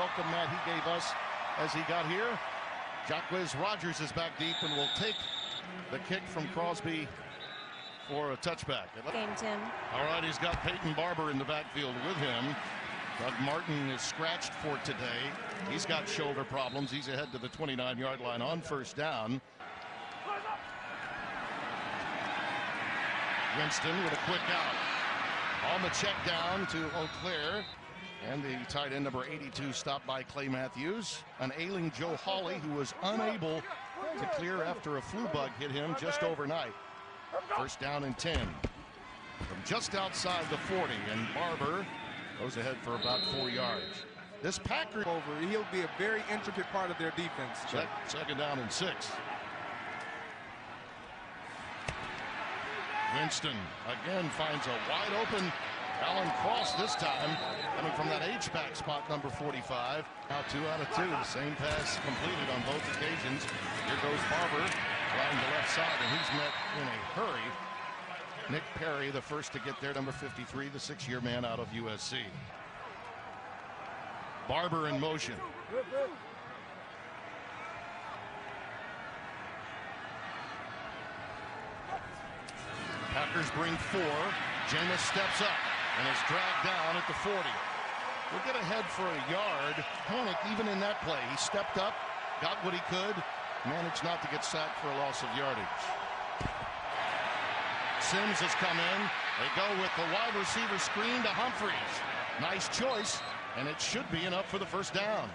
welcome mat he gave us as he got here. Jacquizz Rodgers is back deep and will take the kick from Crosby for a touchback. Game, Tim. All right, he's got Peyton Barber in the backfield with him. Doug Martin is scratched for today. He's got shoulder problems. He's ahead to the 29-yard line on first down. Winston with a quick out. On the check down to Auclair. And the tight end number 82 stopped by Clay Matthews. An ailing Joe Hawley who was unable to clear after a flu bug hit him just overnight. First down and 10. From just outside the 40, and Barber goes ahead for about 4 yards. This Packer over, he'll be a very intricate part of their defense. Second down and 6. Winston again finds a wide open Alan Cross this time, coming from that H-back spot, number 45. Now 2 out of 2. The same pass completed on both occasions. Here goes Barber around the left side, and he's met in a hurry. Nick Perry, the first to get there, number 53, the 6-year man out of USC. Barber in motion. Packers bring 4. Jameis steps up and is dragged down at the 40. We'll get ahead for a yard. Panic even in that play. He stepped up, got what he could, managed not to get sacked for a loss of yardage. Sims has come in. They go with the wide receiver screen to Humphreys. Nice choice, and it should be enough for the first down.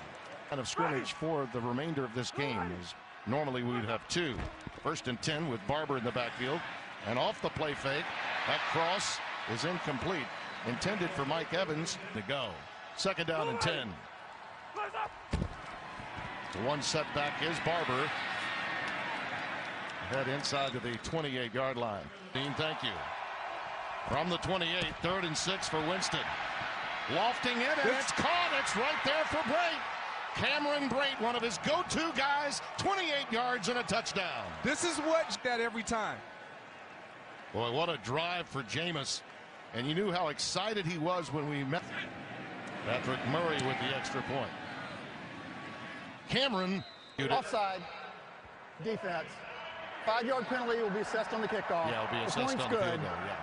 Kind of scrimmage for the remainder of this game, as normally we would have 2. First and 10 with Barber in the backfield. And off the play fake, that cross is incomplete. Intended for Mike Evans to go. Second down and 10. The one setback is Barber. Head inside to the 28-yard line. Dean, thank you. From the 28, 3rd and 6 for Winston. Lofting it, and it's caught. It's right there for Brate. Cameron Brate, one of his go-to guys, 28 yards and a touchdown. This is what that every time. Boy, what a drive for Jameis. And you knew how excited he was when we met. Patrick Murray with the extra point. Cameron. Offside. Defense. 5-yard penalty will be assessed on the kickoff. Yeah, it'll be assessed on the field goal, yeah.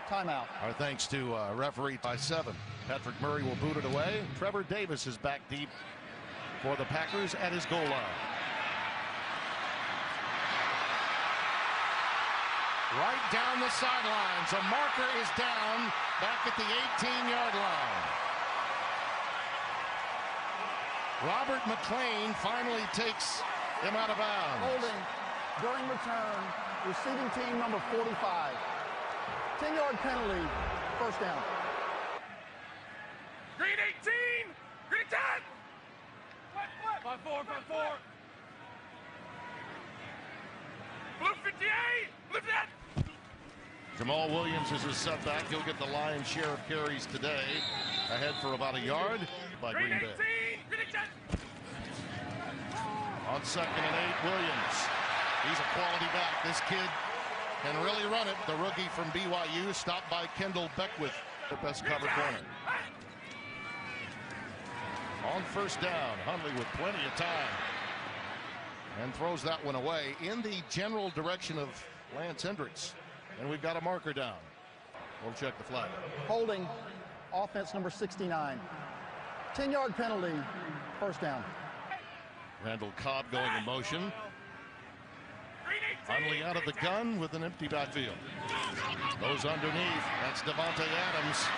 Timeout. Our thanks to referee by 7. Patrick Murray will boot it away. Trevor Davis is back deep for the Packers at his goal line. Right down the sidelines. A marker is down back at the 18-yard line. Robert McLean finally takes him out of bounds. Holding during return. Receiving team number 45. 10-yard penalty. First down. Green 18. Green 10. By 4. Blue 58. Blue 10. Jamal Williams is his setback. He'll get the lion's share of carries today. Ahead for about a yard by Green Bay. On 2nd and 8, Williams. He's a quality back. This kid can really run it. The rookie from BYU, stopped by Kendall Beckwith, the best cover corner. On first down, Hundley with plenty of time. And throws that one away in the general direction of Lance Hendricks. And we've got a marker down. We'll check the flag. Holding offense number 69. 10-yard penalty. First down. Randall Cobb going in motion. Hundley out of the gun with an empty backfield. Goes underneath. That's Devontae Adams.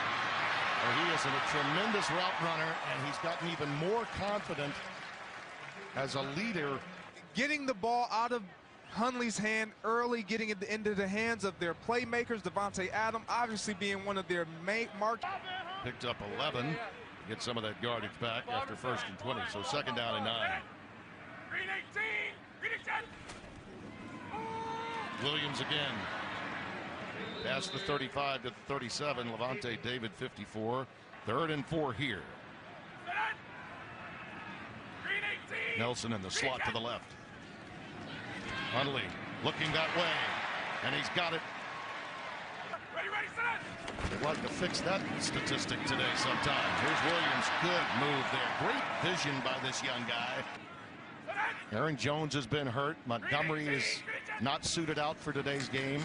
He is a tremendous route runner, and he's gotten even more confident as a leader. Getting the ball out of Hundley's hand early, getting it into the hands of their playmakers. Devontae Adams obviously being one of their main marks. Picked up 11 to get some of that yardage back after 1st and 20. So 2nd down and 9. Green 18. Green 10. Williams again. Past the 35 to the 37. Levante David 54. 3rd and 4 here. Nelson in the slot to the left. Hundley looking that way, and he's got it. Ready, set. They'd like to fix that statistic today sometime. Here's Williams. Good move there. Great vision by this young guy. Aaron Jones has been hurt. Montgomery is not suited out for today's game.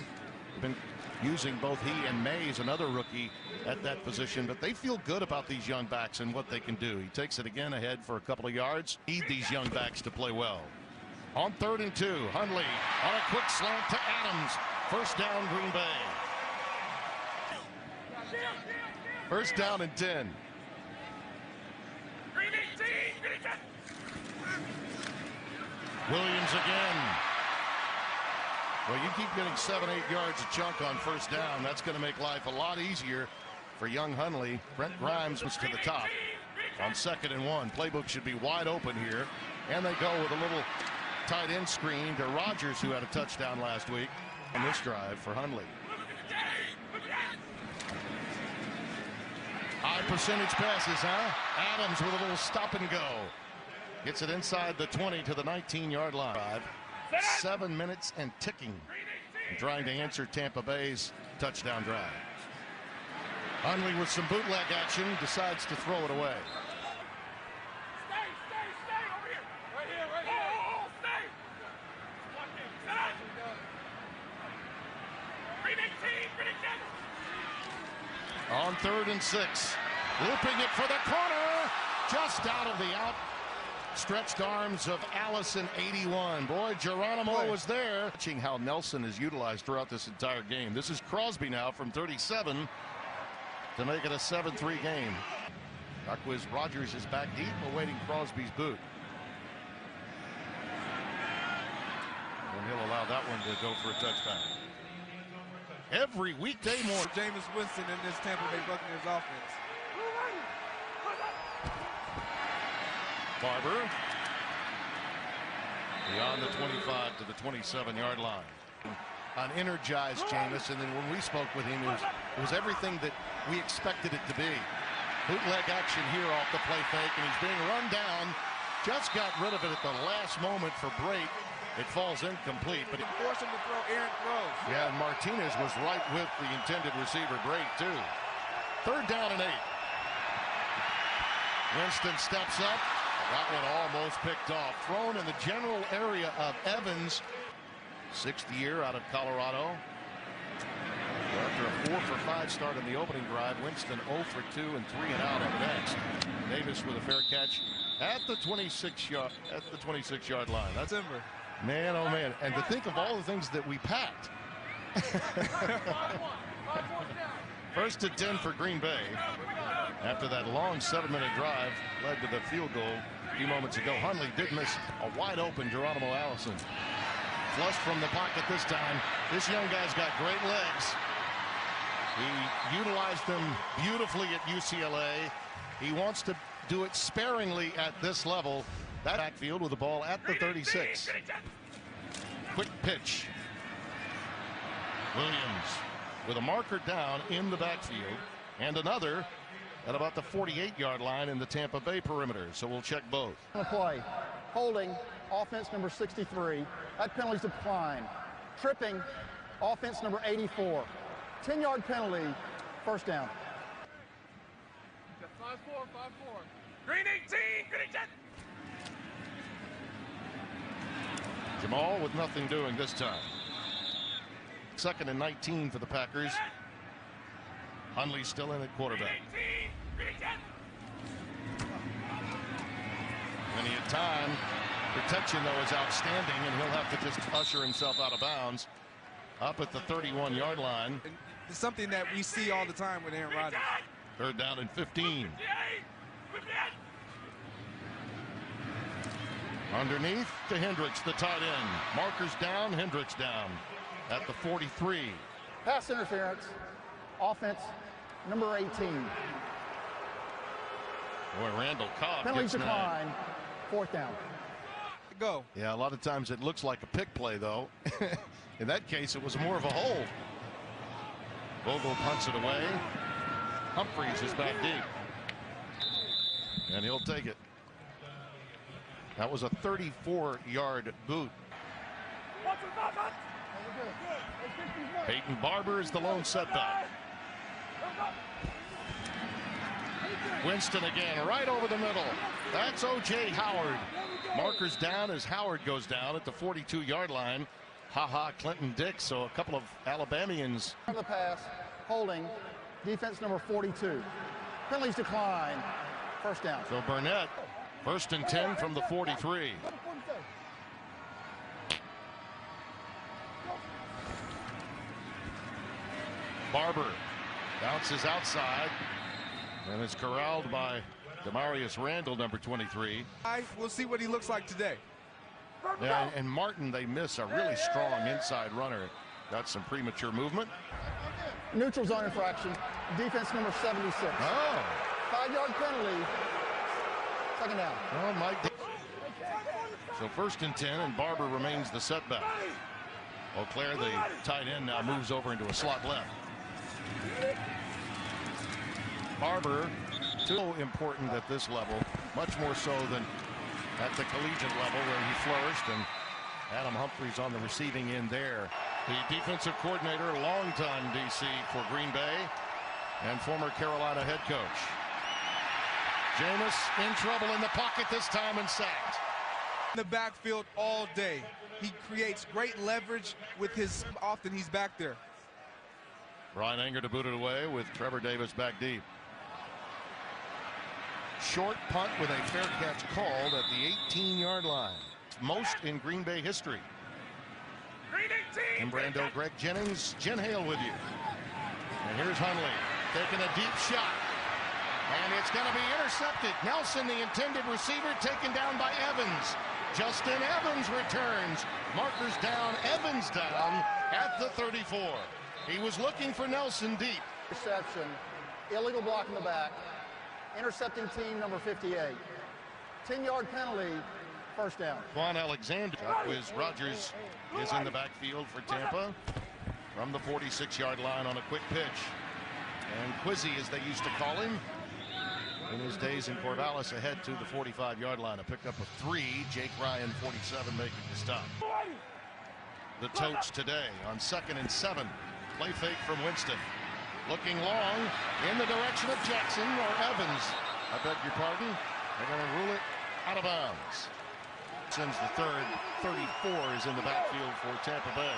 Been using both he and Mays, another rookie, at that position, but they feel good about these young backs and what they can do. He takes it again ahead for a couple of yards. Need these young backs to play well. On 3rd and 2, Hundley on a quick slant to Adams. First down, Green Bay. First down and 10. Williams again. Well, you keep getting 7-8 yards a chunk on first down. That's going to make life a lot easier for young Hundley. Brent Grimes was to the top on 2nd and 1. Playbook should be wide open here. And they go with a little tight end screen to Rodgers, who had a touchdown last week on this drive for Hundley. High percentage passes, huh? Adams with a little stop and go. Gets it inside the 20 to the 19-yard line. 7 minutes and ticking. Trying to answer Tampa Bay's touchdown drive. Hundley with some bootleg action decides to throw it away. Stay over here. Right here. Oh, stay. On 3rd and 6. Looping it for the corner. Just out of the outstretched arms of Allison, 81. Boy, Geronimo was there. Watching how Nelson is utilized throughout this entire game. This is Crosby now from 37 to make it a 7-3 game. Darkwiz Rodgers is back deep, awaiting Crosby's boot. And he'll allow that one to go for a touchdown. Every weekday morning. Jameis Winston in this Tampa Bay Buccaneers offense. Barber beyond the 25 to the 27-yard line. An energized Jameis, and then when we spoke with him, it was everything that we expected it to be. Bootleg action here off the play fake, and he's being run down. Just got rid of it at the last moment for Brate. It falls incomplete, but it Forced him to throw errant throws. Yeah, and Martinez was right with the intended receiver, Brate, too. 3rd down and 8. Winston steps up. That one almost picked off. Thrown in the general area of Evans. 6th year out of Colorado. After a 4-for-5 start in the opening drive, Winston 0 for 2 and 3 and out on the next. Davis with a fair catch at the 26-yard line. That's Timber. Man, oh man. And to think of all the things that we packed. 1st and 10 for Green Bay. After that long 7-minute drive led to the field goal a few moments ago. Hundley did miss a wide open Geronimo Allison. Flushed from the pocket this time. This young guy's got great legs. He utilized them beautifully at UCLA. He wants to do it sparingly at this level. That backfield with the ball at the 36. Quick pitch. Williams with a marker down in the backfield, and another at about the 48-yard line in the Tampa Bay perimeter. So we'll check both. On the play, holding, offense number 63. That penalty's declined. Tripping, offense number 84. 10-yard penalty, first down. 5-4. Green 18. Green 10. Jamal with nothing doing this time. 2nd and 19 for the Packers. Hundley still in at quarterback. Plenty of time. Protection, though, is outstanding, and he'll have to just usher himself out of bounds up at the 31-yard line. It's something that we see all the time with Aaron Rodgers. 3rd down and 15. Underneath to Hendricks, the tight end. Markers down, Hendricks down at the 43. Pass interference, offense number 18. Boy, Randall Cobb Penalty gets 9. decline, 4th down. Go. Yeah, a lot of times it looks like a pick play, though. In that case, it was more of a hole. Vogel punts it away. Humphreys is back deep. And he'll take it. That was a 34-yard boot. Peyton Barber is the lone setback. Winston again, right over the middle. That's O.J. Howard. Markers down as Howard goes down at the 42-yard line. Clinton Dix, so a couple of Alabamians. The pass, holding, defense number 42. Penalties decline, first down. So Burnett, 1st and 10 from the 43. Barber bounces outside and is corralled by Demarius Randall, number 23. We'll see what he looks like today. Yeah, and Martin, they miss a really strong inside runner. Got some premature movement. Neutral zone infraction, defense number 76. Oh. 5-yard penalty, second down. Well, Mike. So 1st and 10, and Barber remains the setback. Eau Claire, the tight end, now moves over into a slot left. Barber, so important at this level, much more so than at the collegiate level where he flourished, and Adam Humphries on the receiving end there. The defensive coordinator, longtime DC for Green Bay, and former Carolina head coach. Jameis in trouble in the pocket this time and sacked. In the backfield all day. He creates great leverage with his, often he's back there. Ryan Anger to boot it away with Trevor Davis back deep. Short punt with a fair catch called at the 18-yard line. Most in Green Bay history. And Brando, Greg Jennings, Jen Hale with you. And here's Hundley taking a deep shot. And it's going to be intercepted. Nelson, the intended receiver, taken down by Evans. Justin Evans returns. Markers down, Evans down at the 34. He was looking for Nelson deep. Reception, illegal block in the back. Intercepting team number 58. 10-yard penalty, first down. Quan Alexander. Wiz Rogers is in the backfield for Tampa from the 46-yard line on a quick pitch. And Quizzy, as they used to call him, in his days in Corvallis, ahead to the 45-yard line. A pickup of 3. Jake Ryan, 47, making the stop. The Totes today on 2nd and 7. Play fake from Winston. Looking long in the direction of Jackson or Evans. I beg your pardon. They're going to rule it out of bounds. Sends the third. 34 is in the backfield for Tampa Bay.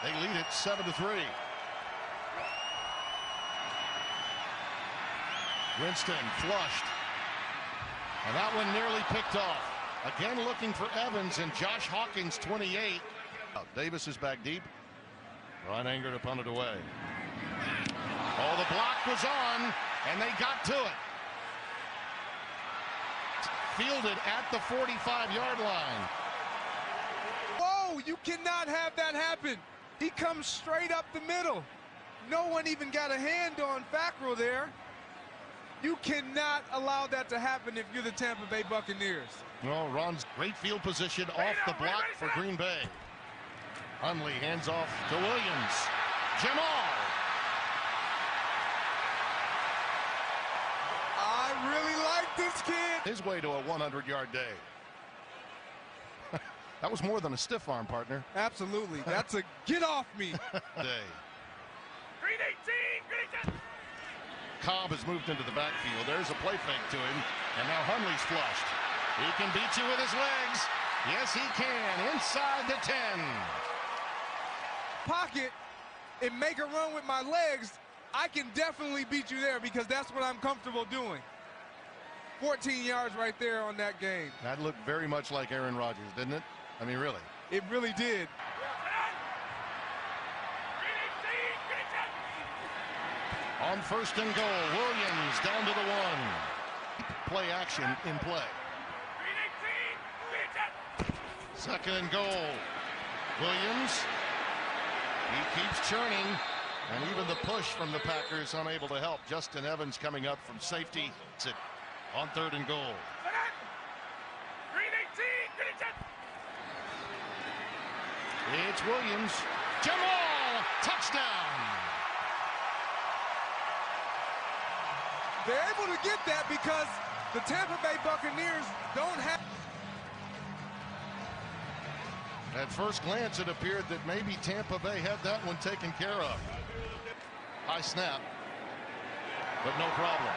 They lead it 7-3. Winston flushed. And that one nearly picked off. Again looking for Evans and Josh Hawkins, 28. Davis is back deep. Ryan Anger to punt it away. Oh, the block was on, and they got to it. Fielded at the 45-yard line. Whoa, you cannot have that happen. He comes straight up the middle. No one even got a hand on Fackrell there. You cannot allow that to happen if you're the Tampa Bay Buccaneers. Well, Ron's great field position off the block for Green Bay. Hundley hands off to Williams. Jamal. I really like this kid. His way to a 100-yard day. That was more than a stiff arm, partner. Absolutely. That's a get off me. Day. Green 18, Cobb has moved into the backfield. There's a play fake to him, and now Hundley's flushed. He can beat you with his legs. Yes, he can. Inside the 10. Pocket and make a run with my legs, I can definitely beat you there because that's what I'm comfortable doing. 14 yards right there on that game. That looked very much like Aaron Rodgers, didn't it? I mean, really. It really did. On 1st and goal, Williams down to the 1. Play action in play. 2nd and goal. Williams. He keeps churning, and even the push from the Packers unable to help. Justin Evans coming up from safety. It's it on 3rd and goal. It's Williams. Jamal, touchdown. They're able to get that because the Tampa Bay Buccaneers don't have. At first glance, it appeared that maybe Tampa Bay had that one taken care of. High snap, but no problem.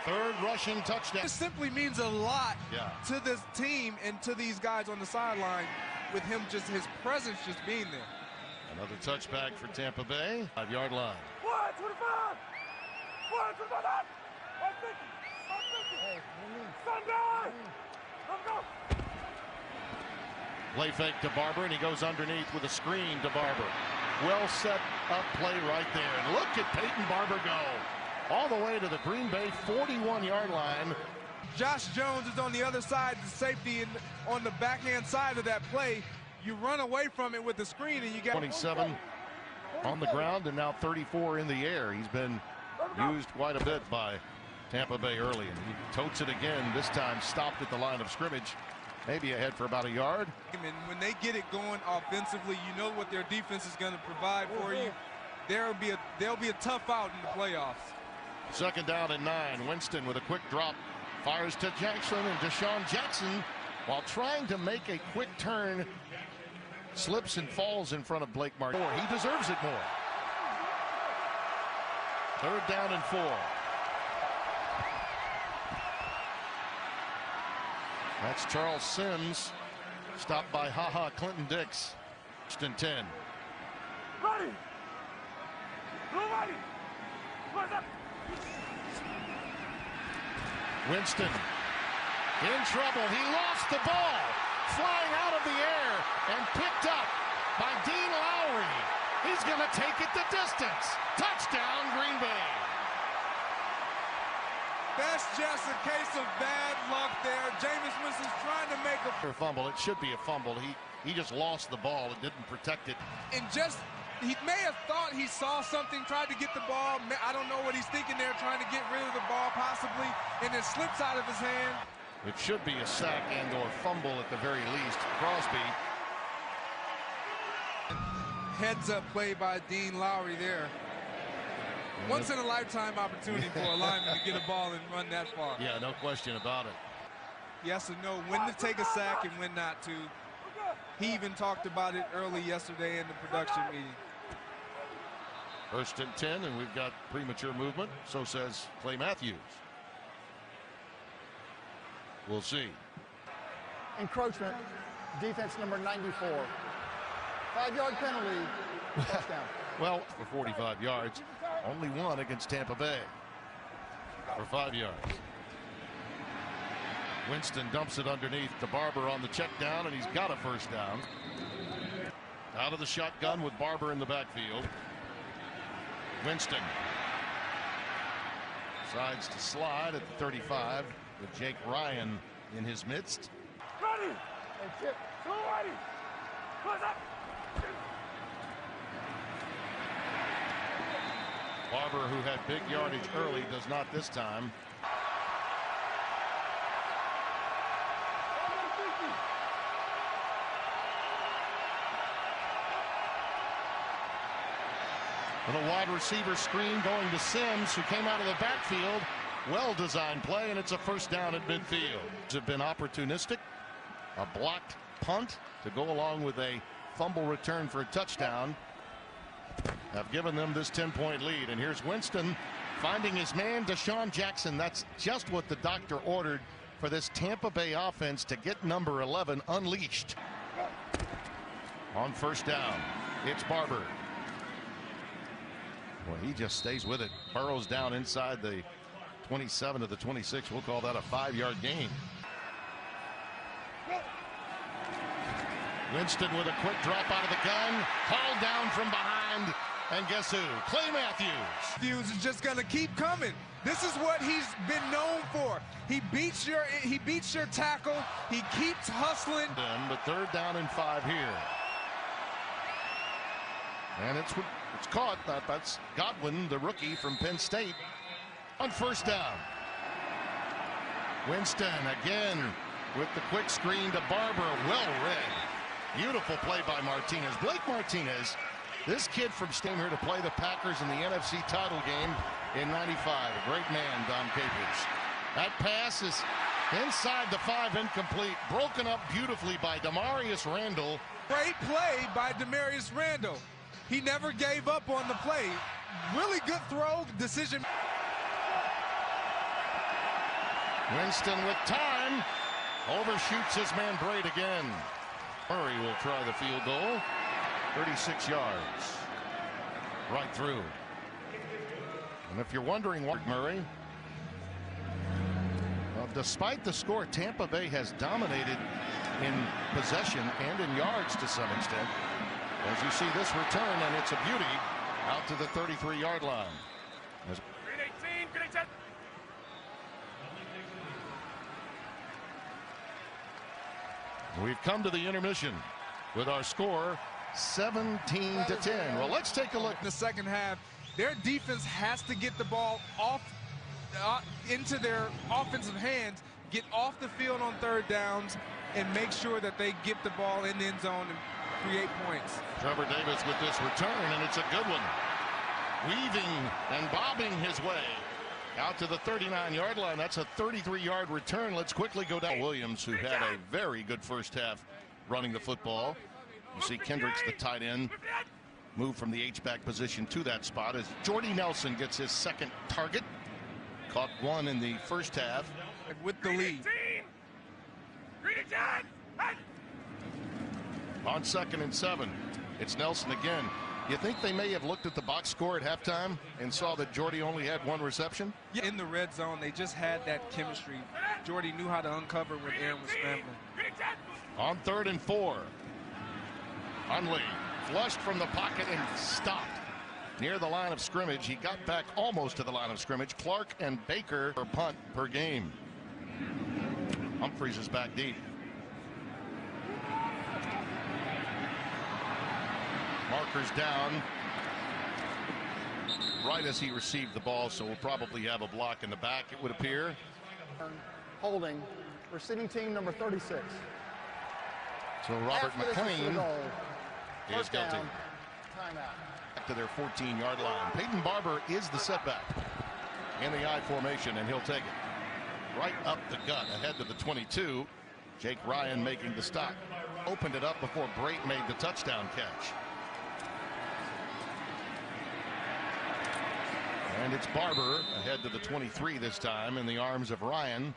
Third rushing touchdown. It simply means a lot to this team and to these guys on the sideline with him just his presence just being there. Another touchback for Tampa Bay. 5-yard line. 125! 125! 150! 150! Sunday! Let's go! Play fake to Barber, and he goes underneath with a screen to Barber. Well set up play right there. And look at Peyton Barber go all the way to the Green Bay 41-yard line. Josh Jones is on the other side, the safety on the backhand side of that play. You run away from it with the screen, and you got 27 on the ground and now 34 in the air. He's been used quite a bit by Tampa Bay early, and he totes it again. This time stopped at the line of scrimmage, maybe ahead for about a yard. And when they get it going offensively, you know what their defense is going to provide for you. There'll be a tough out in the playoffs. Second down and 9. Winston with a quick drop fires to Jackson, and Deshaun Jackson, while trying to make a quick turn, slips and falls in front of Blake Martin. He deserves it more. Third down and 4. That's Charles Sims, stopped by Clinton Dix. 10. Ready! Ready! What's up? Winston in trouble. He lost the ball, flying out of the air and picked up by Dean Lowry. He's going to take it the distance. Touchdown, Green Bay. That's just a case of bad luck there. Jameis Winston's trying to make a fumble. It should be a fumble. He just lost the ball and didn't protect it. And he may have thought he saw something, tried to get the ball. I don't know what he's thinking there, trying to get rid of the ball possibly, and it slips out of his hand. It should be a sack and or fumble at the very least. Crosby. Heads up play by Dean Lowry there. Once in a lifetime opportunity for a lineman to get a ball and run that far. Yeah, no question about it. Yes and no, when to take a sack and when not to. He even talked about it early yesterday in the production meeting. First and 10, and we've got premature movement. So says Clay Matthews. We'll see. Encroachment, defense number 94. 5-yard penalty, touchdown. Well, for 45 yards, only one against Tampa Bay for 5 yards. Winston dumps it underneath to Barber on the check down, and he's got a first down. Out of the shotgun with Barber in the backfield. Winston decides to slide at the 35 with Jake Ryan in his midst. Ready! So ready! What's up? Barber, who had big yardage early, does not this time. Little wide receiver screen going to Sims, who came out of the backfield. Well-designed play, and it's a first down at midfield. Have been opportunistic. A blocked punt to go along with a fumble return for a touchdown have given them this 10-point lead. And here's Winston finding his man, Deshaun Jackson. That's just what the doctor ordered for this Tampa Bay offense, to get number 11 unleashed. On first down, it's Barber. Well, he just stays with it. Burrows down inside the 27 to the 26. We'll call that a 5-yard gain. Winston with a quick drop out of the gun, hauled down from behind, and guess who? Clay Matthews. Matthews is just going to keep coming. This is what he's been known for. He beats your tackle. He keeps hustling. But third down and 5 here. And it's caught. That's Godwin, the rookie from Penn State, on first down. Winston again with the quick screen to Barber. Well read. Beautiful play by Martinez. Blake Martinez, this kid from came here to play the Packers in the NFC title game in '95. A great man, Don Capers. That pass is inside the 5, incomplete. Broken up beautifully by Demarius Randall. Great play by Demarius Randall. He never gave up on the play. Really good throw, decision. Winston with time. Overshoots his man Braid again. Murray will try the field goal. 36 yards. Right through. And if you're wondering what Murray, well, despite the score, Tampa Bay has dominated in possession and in yards to some extent. As you see this return, and it's a beauty out to the 33-yard line. Green 18, green 10. We've come to the intermission with our score 17-10. Well, let's take a look. In the second half, their defense has to get the ball off into their offensive hands, get off the field on third downs, and make sure that they get the ball in the end zone and create points. Trevor Davis with this return, and it's a good one. Weaving and bobbing his way out to the 39-yard line. That's a 33-yard return. Let's quickly go down. Williams, who had a very good first half running the football. You see Kendricks, the tight end, move from the H-back position to that spot as Jordy Nelson gets his second target. Caught one in the first half. With the lead. On 2nd and 7, it's Nelson again. You think they may have looked at the box score at halftime and saw that Jordy only had one reception? In the red zone, they just had that chemistry. Jordy knew how to uncover when Aaron was scrambling. On 3rd and 4, Hundley flushed from the pocket and stopped near the line of scrimmage. He got back almost to the line of scrimmage. Clark and Baker per punt per game. Humphreys is back deep. Markers down right as he received the ball, so we'll probably have a block in the back, it would appear. Holding, receiving team number 36. So Robert McLean is First guilty. down, timeout. Back to their 14-yard line. Peyton Barber is the setback in the I formation, and he'll take it right up the gut ahead to the 22. Jake Ryan making the stop. Opened it up before Brate made the touchdown catch. And it's Barber ahead to the 23 this time in the arms of Ryan.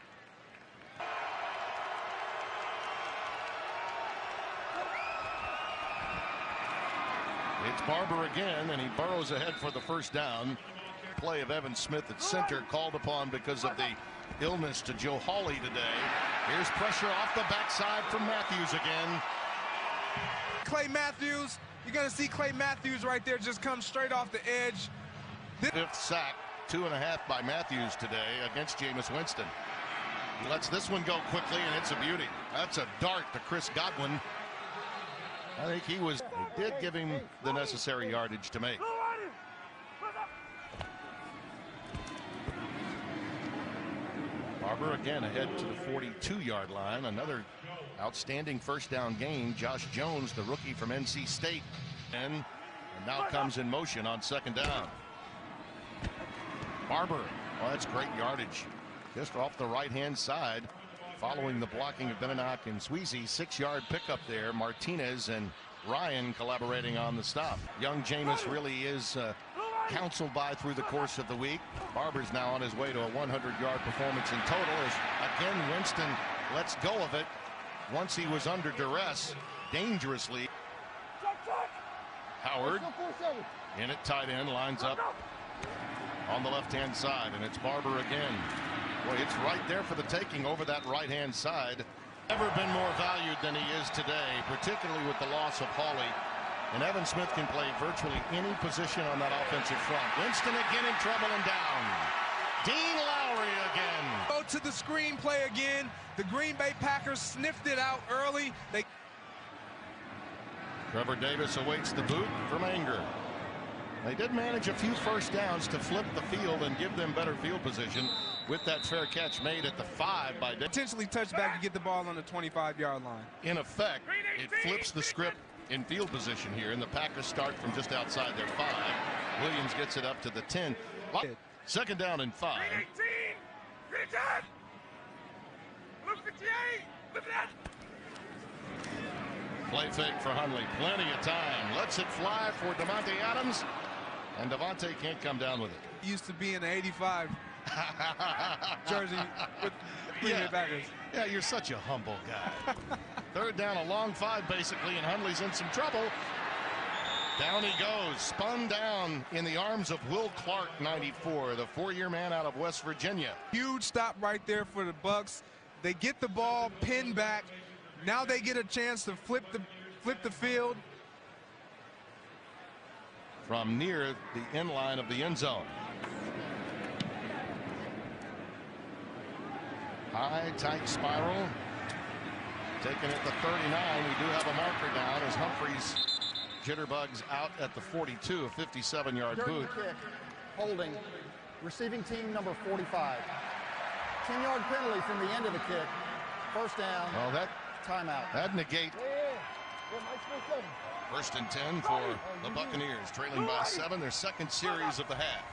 It's Barber again, and he burrows ahead for the first down. Play of Evan Smith at center, called upon because of the illness to Joe Hawley today. Here's pressure off the backside from Matthews again. Clay Matthews, you're going to see Clay Matthews right there just come straight off the edge. 5th sack, 2.5 by Matthews today against Jameis Winston. He lets this one go quickly, and it's a beauty. That's a dart to Chris Godwin. I think he did give him the necessary yardage to make. Barber again ahead to the 42-yard line. Another outstanding first down game. Josh Jones, the rookie from NC State, and now comes in motion on 2nd down. Barber, well, that's great yardage. Just off the right-hand side, following the blocking of Beninock and Sweezy. 6-yard pickup there. Martinez and Ryan collaborating on the stop. Young Jameis really is counseled by through the course of the week. Barber's now on his way to a 100-yard performance in total as, again, Winston lets go of it once he was under duress, dangerously. Howard in at tight end, lines up on the left-hand side, and it's Barber again. Boy, it's right there for the taking over that right-hand side. Never been more valued than he is today, particularly with the loss of Hawley. And Evan Smith can play virtually any position on that offensive front. Winston again in trouble and down. Dean Lowry again. Go to the screen play again. The Green Bay Packers sniffed it out early. Trevor Davis awaits the boot from Anger. They did manage a few first downs to flip the field and give them better field position with that fair catch made at the 5 by Davis. Potentially touchback to get the ball on the 25-yard line. In effect, it flips the script in field position here, and the Packers start from just outside their 5. Williams gets it up to the 10. 2nd down and 5. Play fake for Hundley. Plenty of time. Lets it fly for Davante Adams. And Davante can't come down with it. Used to be in the 85. jersey with Green Bay Packers. Yeah, you're such a humble guy. Third down, a long 5 basically, and Hundley's in some trouble. Down he goes, spun down in the arms of Will Clark, 94, the 4-year man out of West Virginia. Huge stop right there for the Bucs. They get the ball pinned back. Now they get a chance to flip the field. From near the end line of the end zone. High, tight spiral. Taken at the 39. We do have a marker down as Humphreys jitterbugs out at the 42, a 57-yard During boot. the kick, holding, receiving team number 45. 10-yard penalty from the end of the kick. First down. Well, that timeout. negate. First and 10 for the Buccaneers, trailing by 7, their second series of the half.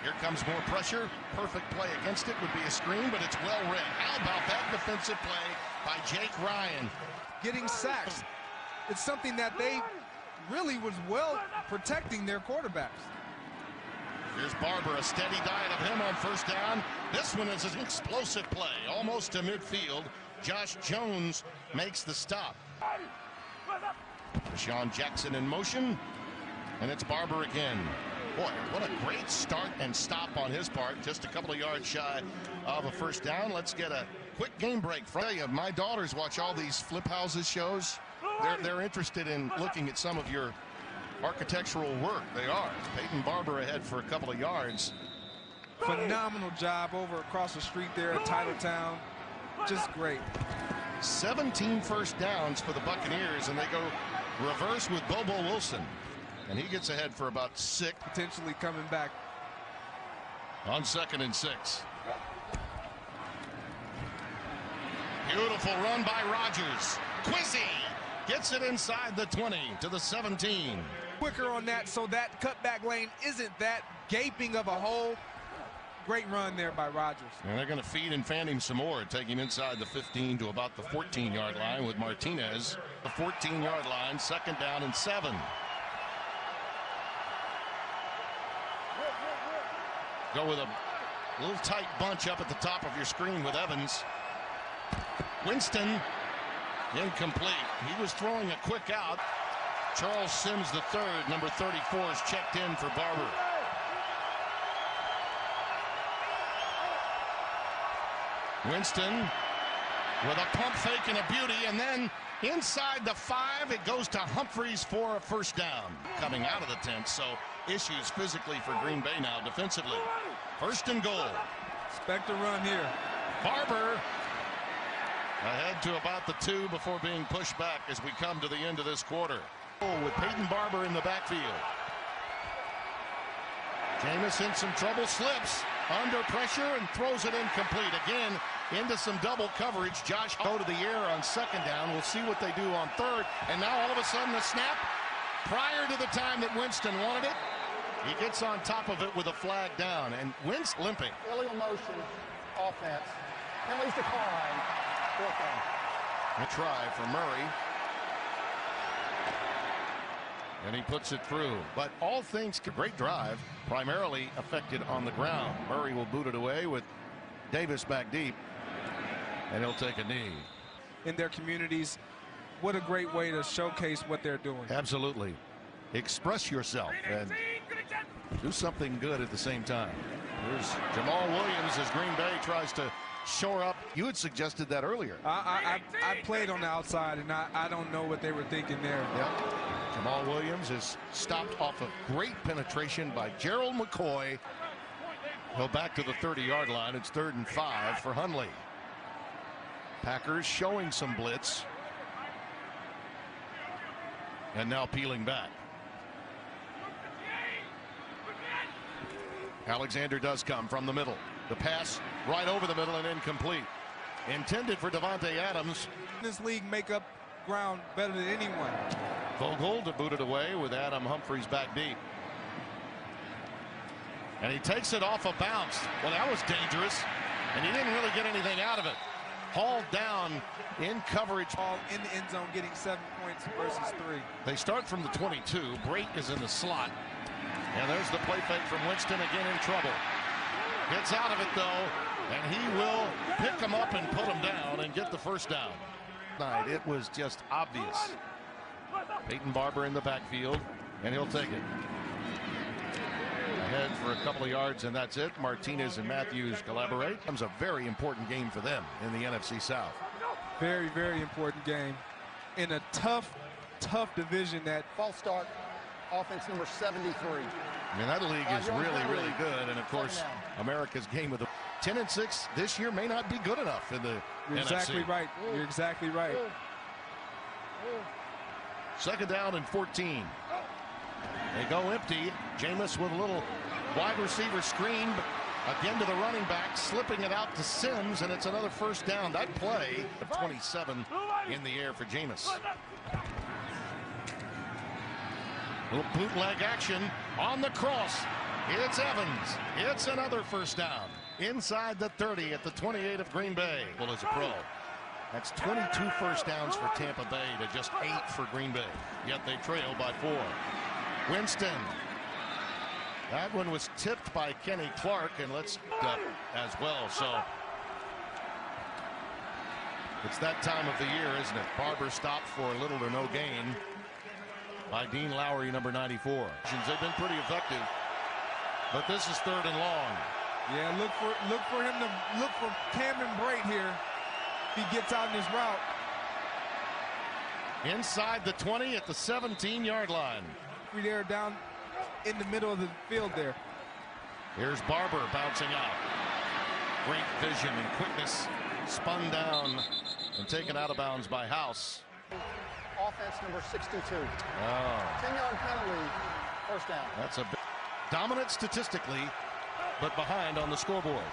Here comes more pressure. Perfect play against it would be a screen, but it's well read. How about that defensive play by Jake Ryan? Getting sacks. It's something that they really was well protecting their quarterbacks. Here's Barber, a steady diet of him on first down. This one is an explosive play, almost to midfield. Josh Jones makes the stop. Deshaun Jackson in motion, and it's Barber again. Boy, what a great start and stop on his part. Just a couple of yards shy of a first down. Let's get a quick game break. My daughters watch all these flip houses shows. They're interested in looking at some of your architectural work. They are. Peyton Barber ahead for a couple of yards. Phenomenal job over across the street there at Titletown. Just great. 17 first downs for the Buccaneers, and they go reverse with Bobo Wilson. And he gets ahead for about 6. Potentially coming back. On 2nd and 6. Beautiful run by Rodgers. Quizzy gets it inside the 20 to the 17. Quicker on that so that cutback lane isn't that gaping of a hole. Great run there by Rodgers. And they're going to feed and fan him some more, take him inside the 15 to about the 14-yard line with Martinez. The 14-yard line, 2nd down and 7. Go with a little tight bunch up at the top of your screen with Evans. Winston, incomplete. He was throwing a quick out. Charles Sims III, number 34, is checked in for Barber. Winston with a pump fake and a beauty, and then inside the 5, it goes to Humphreys for a first down. Coming out of the tent, so issues physically for Green Bay now defensively. 1st and goal. Expect a run here. Barber ahead to about the 2 before being pushed back as we come to the end of this quarter. With Peyton Barber in the backfield. Jameis in some trouble, slips under pressure and throws it incomplete. Again, into some double coverage. Josh go to the air on 2nd down. We'll see what they do on 3rd. And now all of a sudden the snap prior to the time that Winston wanted it. He gets on top of it with a flag down, and Winston limping. Illegal motion, offense. Penalties decline. 4th down. A try for Murray. And he puts it through. But all things, great drive, primarily affected on the ground. Murray will boot it away with Davis back deep. And he'll take a knee. In their communities, what a great way to showcase what they're doing. Absolutely. Express yourself and do something good at the same time. Here's Jamal Williams as Green Bay tries to shore up. You had suggested that earlier. I played on the outside, and I don't know what they were thinking there. Yep. Jamal Williams is stopped off of great penetration by Gerald McCoy. He'll back to the 30-yard line. It's 3rd and 5 for Hundley. Packers showing some blitz. And now peeling back. Alexander does come from the middle. The pass right over the middle and incomplete. Intended for Devontae Adams. This league make up ground better than anyone. Vogel to boot it away with Adam Humphreys back deep. And he takes it off a bounce. Well, that was dangerous. And he didn't really get anything out of it. Hauled down in coverage. All in the end zone, getting 7 points versus 3. They start from the 22. Brate is in the slot. And there's the play fake from Winston, again in trouble. Gets out of it, though, and he will pick him up and put him down and get the first down. It was just obvious. Peyton Barber in the backfield, and he'll take it. Ahead for a couple of yards, and that's it. Martinez and Matthews collaborate. It becomes a very important game for them in the NFC South. Very, very important game in a tough division. That False start, offense number 73. I mean, that league is really, really good. And, of course, America's game with the 10-6 this year may not be good enough in the You're NFC. exactly right. You're exactly right. Second down and 14. They go empty. Jameis with a little wide receiver screen. Again to the running back, slipping it out to Sims, and it's another first down. That play of 27 in the air for Jameis. Little bootleg action on the cross. It's Evans. It's another first down. Inside the 30 at the 28 of Green Bay. Well, as a pro. That's 22 first downs for Tampa Bay to just 8 for Green Bay. Yet they trail by 4. Winston. That one was tipped by Kenny Clark, and let's up as well. So it's that time of the year, isn't it? Barber stopped for little to no gain by Dean Lowry, number 94. They've been pretty effective, but this is 3rd and long. Yeah, look for him to look for Cameron Brate here. If he gets out in his route. Inside the 20 at the 17-yard line. They're down in the middle of the field there. Here's Barber bouncing out. Great vision and quickness. Spun down and taken out of bounds by House. Offense number 62. 10-yard penalty, first down. That's a bit dominant statistically, but behind on the scoreboard.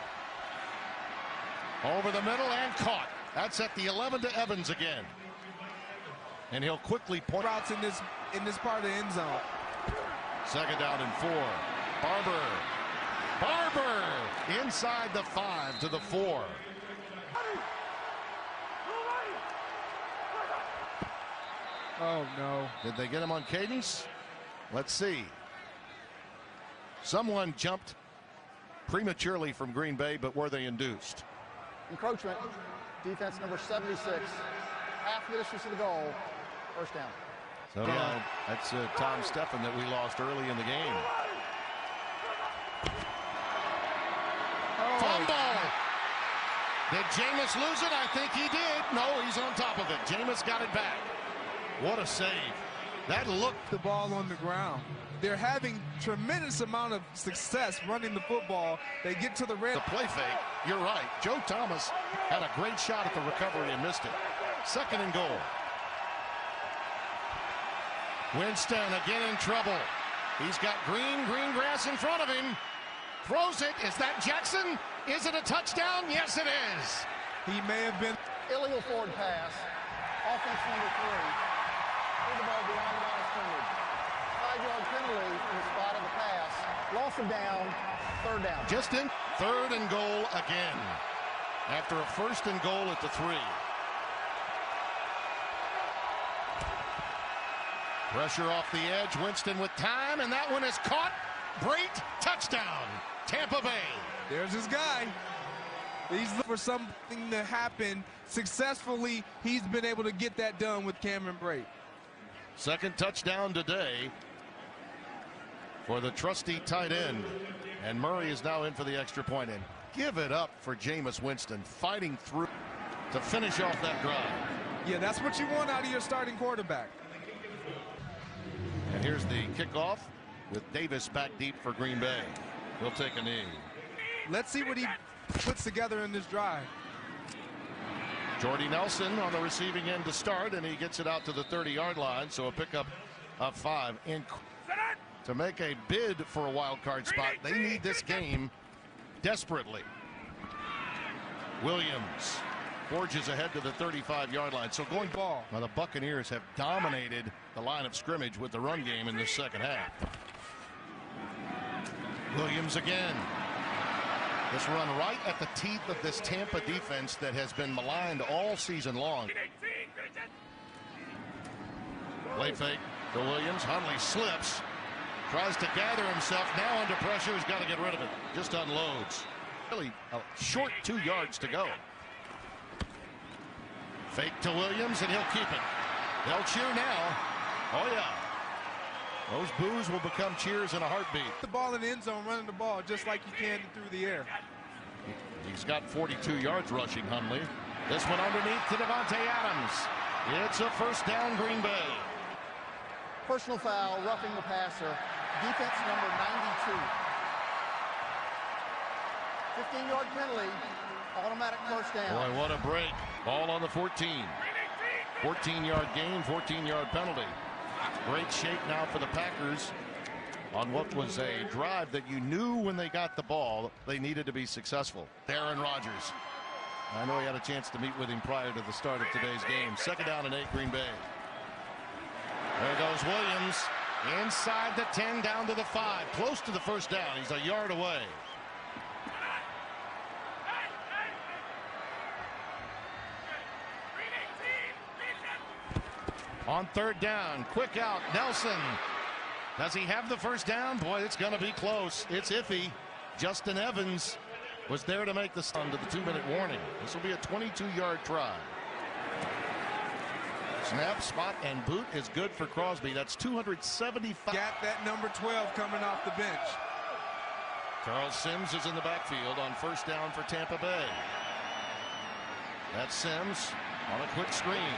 Over the middle and caught. That's at the 11 to Evans again. And he'll quickly point. Routes in this part of the end zone. Second down and 4. Barber inside the 5 to the 4. Oh no. Did they get him on cadence? Let's see. Someone jumped prematurely from Green Bay, but were they induced? Encroachment, defense number 76. Half the distance to the goal, first down. So yeah, that's Tom Steffen that we lost early in the game. Oh. Fumble! Did Jameis lose it? I think he did. No, he's on top of it. Jameis got it back. What a save. That looked The ball on the ground. They're having tremendous amount of success running the football. They get to the red. the play fake. You're right. Joe Thomas had a great shot at the recovery and missed it. Second and goal. Winston again in trouble. He's got green grass in front of him. Throws it. Is that Jackson? Is it a touchdown? Yes, it is. He may have been. Illegal forward pass, offense number 3. Threw the ball beyond the line of scrimmage. 5-yard penalty in the spot of the pass. Loss of down, third down. Just in 3rd and goal again. After a 1st and goal at the 3. Pressure off the edge. Winston with time, and that one is caught. Brate, touchdown. Tampa Bay. There's his guy. He's looking for something to happen. Successfully, he's been able to get that done with Cameron Brate. Second touchdown today for the trusty tight end. And Murray is now in for the extra point in. Give it up for Jameis Winston, fighting through to finish off that drive. Yeah, that's what you want out of your starting quarterback. And here's the kickoff with Davis back deep for Green Bay. He'll take a knee. Let's see what he puts together in this drive. Jordy Nelson on the receiving end to start, and he gets it out to the 30-yard line, so a pickup of 5. To make a bid for a wild card spot, they need this game desperately. Williams forges ahead to the 35-yard line. So going ball. Now the Buccaneers have dominated the line of scrimmage with the run game in this second half. Williams again. This run right at the teeth of this Tampa defense that has been maligned all season long. Play fake to Williams. Hundley slips. Tries to gather himself. Now under pressure. He's got to get rid of it. Just unloads. Really a short 2 yards to go. Fake to Williams, and he'll keep it. They'll cheer now. Oh, yeah. Those boos will become cheers in a heartbeat. The ball in the end zone, running the ball just like you can through the air. He's got 42 yards rushing, Hundley. This one underneath to Devontae Adams. It's a first down, Green Bay. Personal foul, roughing the passer. Defense number 92. 15-yard penalty, automatic first down. Boy, what a break. Ball on the 14. 14-yard gain, 14-yard penalty. Great shape now for the Packers on what was a drive that you knew when they got the ball they needed to be successful. Aaron Rodgers. I know he had a chance to meet with him prior to the start of today's game. 2nd down and 8, Green Bay. There goes Williams. Inside the 10, down to the 5. Close to the first down. He's a yard away. On 3rd down, quick out, Nelson. Does he have the first down? Boy, it's going to be close. It's iffy. Justin Evans was there to make the stun to the 2-minute warning. This will be a 22-yard try. Snap, spot, and boot is good for Crosby. That's 275. Got that number 12 coming off the bench. Charles Sims is in the backfield on first down for Tampa Bay. That's Sims on a quick screen.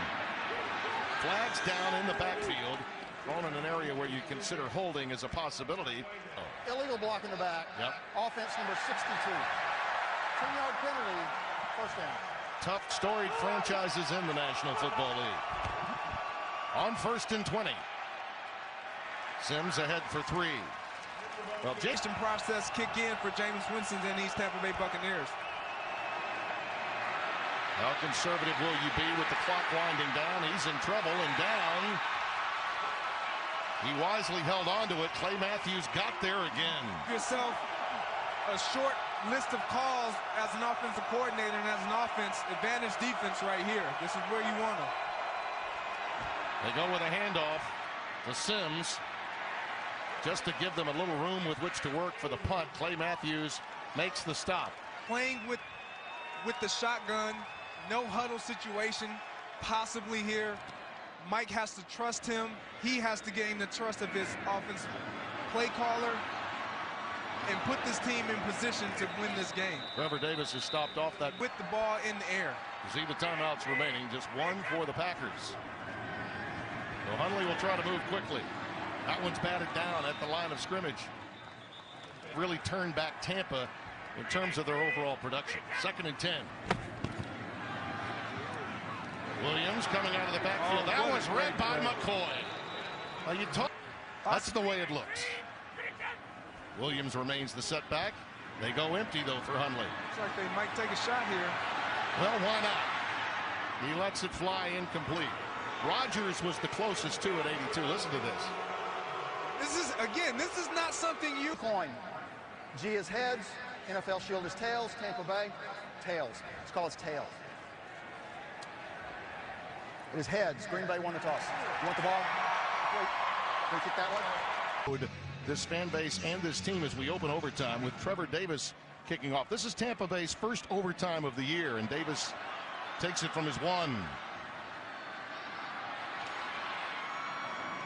Flags down in the backfield, thrown in an area where you consider holding as a possibility. Oh. Illegal block in the back. Yep. Offense number 62. 10-yard penalty, first down. Tough, storied franchises in the National Football League. On 1st and 20. Sims ahead for 3. Well, Jason process kick in for Jameis Winston and these Tampa Bay Buccaneers. How conservative will you be with the clock winding down? He's in trouble and down. He wisely held on to it. Clay Matthews got there again. Yourself a short list of calls as an offensive coordinator and as an offense, advantage defense right here. This is where you want them. They go with a handoff to Sims just to give them a little room with which to work for the punt. Clay Matthews makes the stop. Playing with the shotgun. No huddle situation possibly here. Mike has to trust him. He has to gain the trust of his offensive play caller and put this team in position to win this game. Trevor Davis has stopped off that with the ball in the air. You see the timeouts remaining, just 1 for the Packers. So Hundley will try to move quickly. That one's batted down at the line of scrimmage. Really turned back Tampa in terms of their overall production. 2nd and 10. Williams coming out of the backfield. Oh, that was read by McCoy. That's the way it looks. Williams remains the setback. They go empty, though, for Hundley. Looks like they might take a shot here. Well, why not? He lets it fly incomplete. Rodgers was the closest to it, 82. Listen to this. This is not something you... Coin. G is heads. NFL Shield is tails. Tampa Bay, tails. Let's call it tails. It is heads. Green Bay won the toss. You want the ball? Wait. Can we kick that way? This fan base and this team as we open overtime with Trevor Davis kicking off. This is Tampa Bay's first overtime of the year, and Davis takes it from his 1.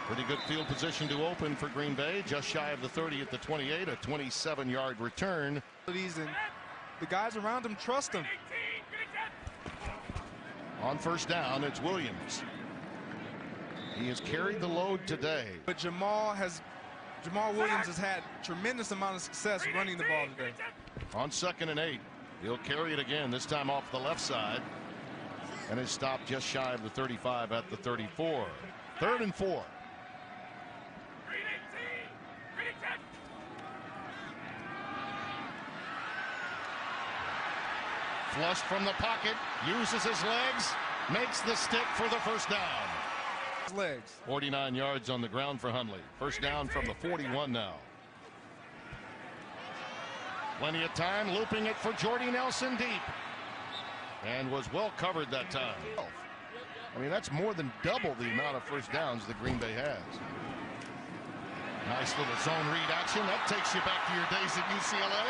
Pretty good field position to open for Green Bay. Just shy of the 30 at the 28, a 27-yard return. And the guys around him trust him. On first down, it's Williams. He has carried the load today. But Jamal Williams has had tremendous amount of success running the ball today. On 2nd and 8, he'll carry it again, this time off the left side. And is stopped just shy of the 35 at the 34. 3rd and 4. Flushed from the pocket, uses his legs, makes the stick for the first down. His legs. 49 yards on the ground for Hundley. First down from the 41 now. Plenty of time, looping it for Jordy Nelson deep. And was well covered that time. I mean, that's more than double the amount of first downs that Green Bay has. Nice little zone read action. That takes you back to your days at UCLA.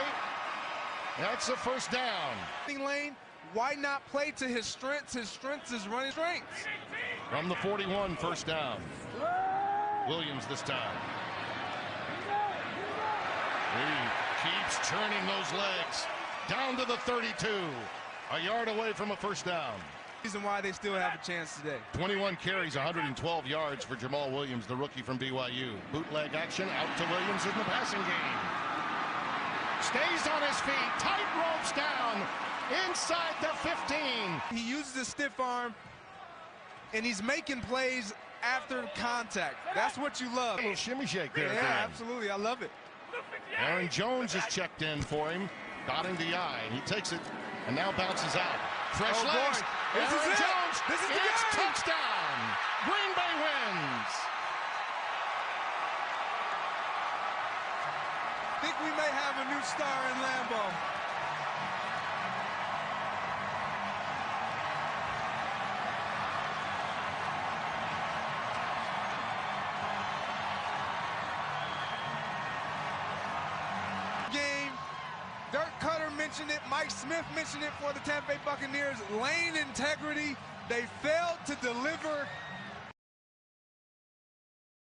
That's a first down. Lane, why not play to his strengths? His strengths is running strengths. From the 41, first down. Williams this time. He keeps turning those legs. Down to the 32. A yard away from a first down. Reason why they still have a chance today. 21 carries, 112 yards for Jamal Williams, the rookie from BYU. Bootleg action out to Williams in the passing game. Stays on his feet, tight ropes down, inside the 15. He uses his stiff arm, and he's making plays after contact. That's what you love. A little shimmy shake there. Yeah, absolutely. I love it. Aaron Jones is checked in for him, dotting the I. He takes it and now bounces out. Fresh legs. Aaron Jones. This is the it's game. Touchdown. Green Bay wins. I think we may have a new star in Lambeau. Game. Dirk Cutter mentioned it. Mike Smith mentioned it for the Tampa Bay Buccaneers. Lane integrity. They failed to deliver